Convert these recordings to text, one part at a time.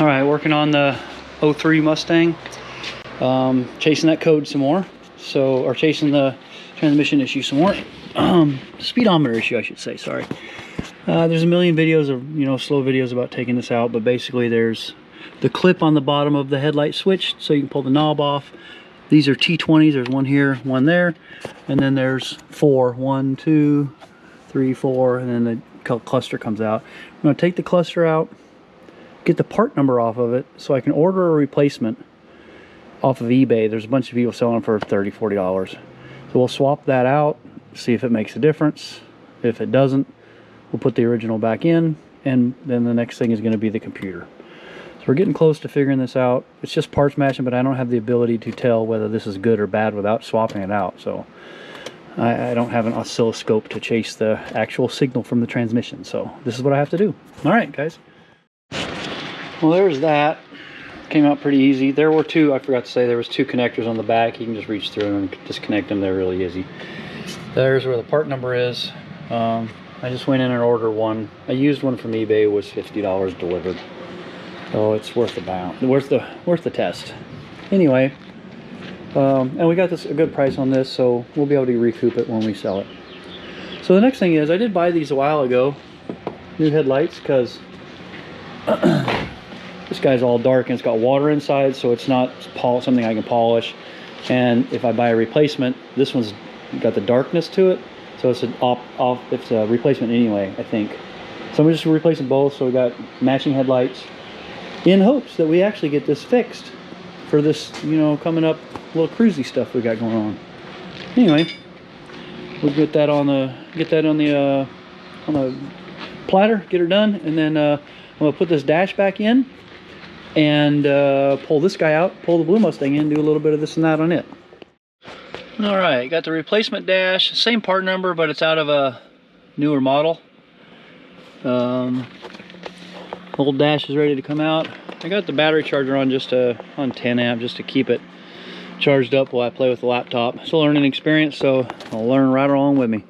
All right, working on the 03 Mustang. Chasing that code some more. So, or chasing the transmission issue some more. Speedometer issue, I should say, sorry. There's a million videos of, slow videos about taking this out, but basically there's the clip on the bottom of the headlight switch, so you can pull the knob off. These are T20s, there's one here, one there, and then there's 4. 1, 2, 3, 4, and then the cluster comes out. I'm gonna take the cluster out, get the part number off of it, so I can order a replacement off of eBay. There's a bunch of people selling for $30, $40. So we'll swap that out, see if it makes a difference. If it doesn't, we'll put the original back in, and then the next thing is going to be the computer. So we're getting close to figuring this out. It's just parts matching, but I don't have the ability to tell whether this is good or bad without swapping it out. So I don't have an oscilloscope to chase the actual signal from the transmission. So this is what I have to do. All right, guys. Well, there's that. Came out pretty easy. There were two, I forgot to say, there was 2 connectors on the back. You can just reach through and disconnect them. They're really easy. There's where the part number is. I just went in and ordered one. I used one from eBay. It was $50 delivered. So it's worth the test. Anyway, and we got this a good price on this, so we'll be able to recoup it when we sell it. So the next thing is, I did buy these a while ago, new headlights, because this guy's all dark and it's got water inside, so it's not something I can polish. And if I buy a replacement, this one's got the darkness to it, so it's it's a replacement anyway, I think. So I'm just replacing both, so we got matching headlights, in hopes that we actually get this fixed for this, coming up little cruisy stuff we got going on. Anyway, we'll get that on the platter, get her done, and then I'm gonna put this dash back in and pull this guy out, pull the blue Mustang in, do a little bit of this and that on it. All right, got the replacement dash, same part number, but it's out of a newer model. Old dash is ready to come out. I got the battery charger on on 10 amp just to keep it charged up while I play with the laptop. It's a learning experience, so I'll learn right along with me.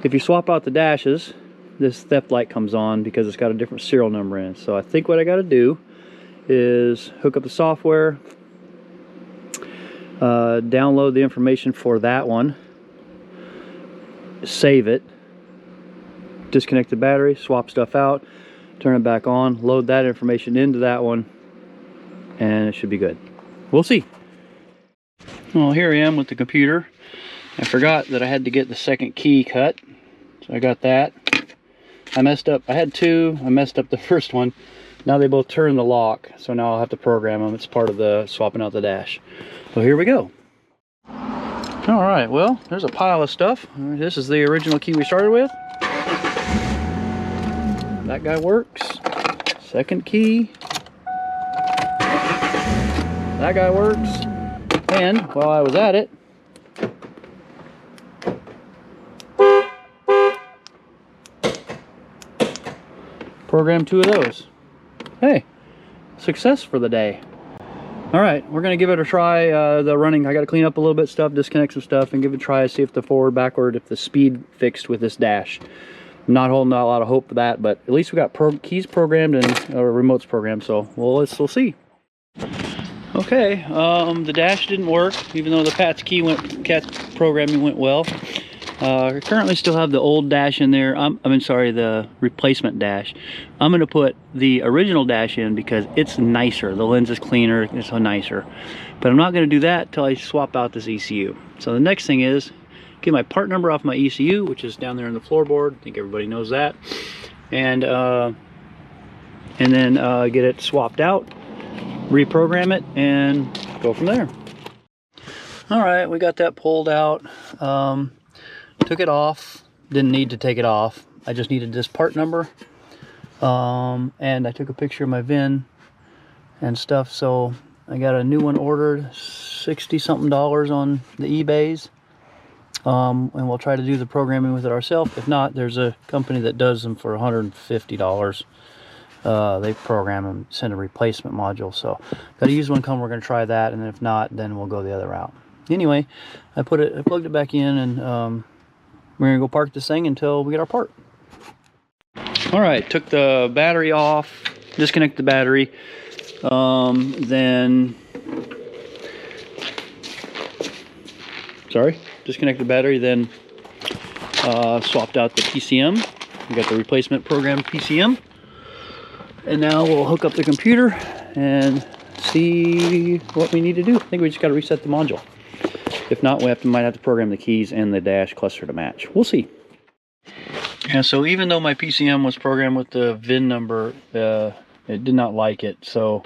If you swap out the dashes, this theft light comes on because it's got a different serial number in it. So I think what I got to do is hook up the software, download the information for that one, save it, disconnect the battery, swap stuff out, turn it back on, load that information into that one, and it should be good. We'll see. Well, here I am with the computer. I forgot that I had to get the second key cut, so I got that. I messed up. I had 2. I messed up the first one. Now they both turn the lock, so now I'll have to program them. It's part of the swapping out the dash. So here we go. All right, well, there's a pile of stuff. This is the original key we started with. That guy works. Second key. That guy works. And while I was at it, programmed 2 of those. Hey, success for the day. All right, we're gonna give it a try. The running, I gotta clean up a little bit of stuff, disconnect some stuff, and give it a try, see if the forward, backward, if the speed fixed with this dash. I'm not holding out a lot of hope for that, but at least we got keys programmed and remotes programmed, so we'll see. Okay, the dash didn't work, even though the PATS programming went well. I currently still have the old dash in there. The replacement dash. I'm going to put the original dash in because it's nicer. The lens is cleaner, it's nicer. But I'm not going to do that until I swap out this ECU. So the next thing is get my part number off my ECU, which is down there in the floorboard. I think everybody knows that. And then get it swapped out, reprogram it, and go from there. All right, we got that pulled out. Took it off. Didn't need to take it off. I just needed this part number. And I took a picture of my VIN and stuff. So I got a new one ordered, $60-something on the eBays. And we'll try to do the programming with it ourselves. If not, there's a company that does them for $150. They program them, send a replacement module. So got to use one come. We're going to try that, and if not, then we'll go the other route. Anyway, I plugged it back in, and we're going to go park this thing until we get our part. All right, took the battery off, disconnect the battery, disconnect the battery, then swapped out the PCM. We got the replacement programmed PCM, and now we'll hook up the computer and see what we need to do. I think we just got to reset the module. If not, we might have to program the keys and the dash cluster to match. We'll see. And so even though my PCM was programmed with the VIN number, it did not like it. So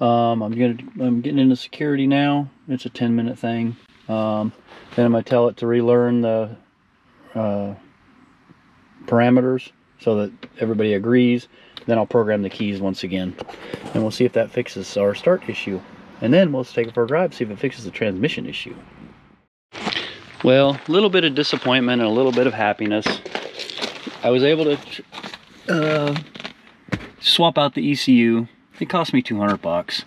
I'm getting into security now. It's a 10-minute thing. Then I'm gonna tell it to relearn the parameters so that everybody agrees. Then I'll program the keys once again, and we'll see if that fixes our start issue. And then we'll take it for a drive, see if it fixes the transmission issue. Well, a little bit of disappointment and a little bit of happiness. I was able to swap out the ECU. It cost me 200 bucks.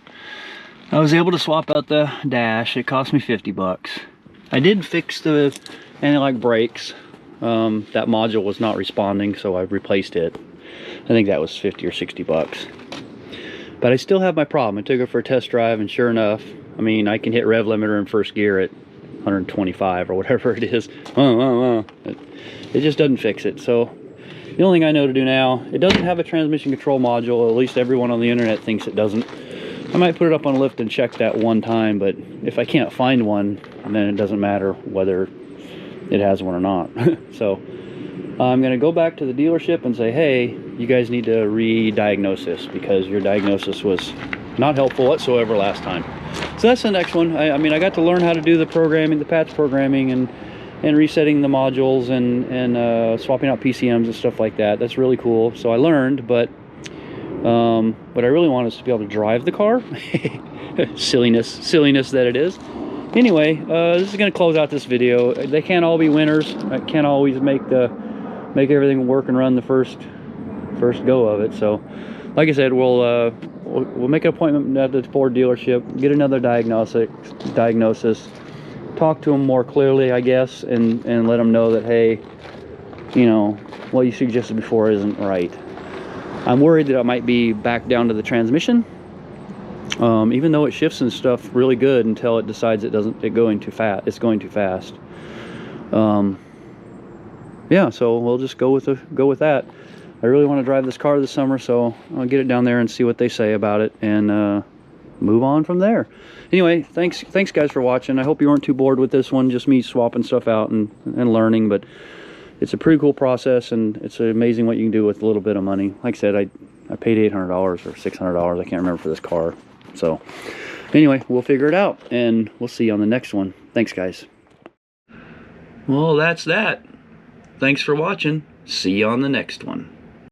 I was able to swap out the dash. It cost me 50 bucks. I did fix the anti-lock brakes. That module was not responding, so I replaced it. I think that was 50 or 60 bucks. But I still have my problem. I took it for a test drive, and sure enough, I mean, I can hit rev limiter in first gear at 125 or whatever it is. It just doesn't fix it. So the only thing I know to do now, it doesn't have a transmission control module. At least everyone on the internet thinks it doesn't. I might put it up on a lift and check that one time, but if I can't find one, then it doesn't matter whether it has one or not. So I'm going to go back to the dealership and say, hey, you guys need to re-diagnose this because your diagnosis was not helpful whatsoever last time. So that's the next one. I mean, I got to learn how to do the programming, the PATS programming, and resetting the modules and swapping out PCMs and stuff like that. That's really cool. So I learned, but what I really want is to be able to drive the car. silliness that it is. Anyway, this is going to close out this video. They can't all be winners. I can't always make everything work and run the first go of it. So, like I said, we'll make an appointment at the Ford dealership, get another diagnosis, talk to them more clearly, I guess, and let them know that, hey, you know, what you suggested before isn't right. I'm worried that it might be back down to the transmission. Even though it shifts and stuff really good until it decides it's going too fast. Yeah, so we'll just go with that. I really want to drive this car this summer, so I'll get it down there and see what they say about it and move on from there. Anyway, thanks guys for watching. I hope you weren't too bored with this one, just me swapping stuff out and learning, but it's a pretty cool process, and it's amazing what you can do with a little bit of money. Like I said, I paid $800 or $600, I can't remember, for this car. So anyway, we'll figure it out, and we'll see you on the next one. Thanks, guys. Well, that's that. Thanks for watching. See you on the next one.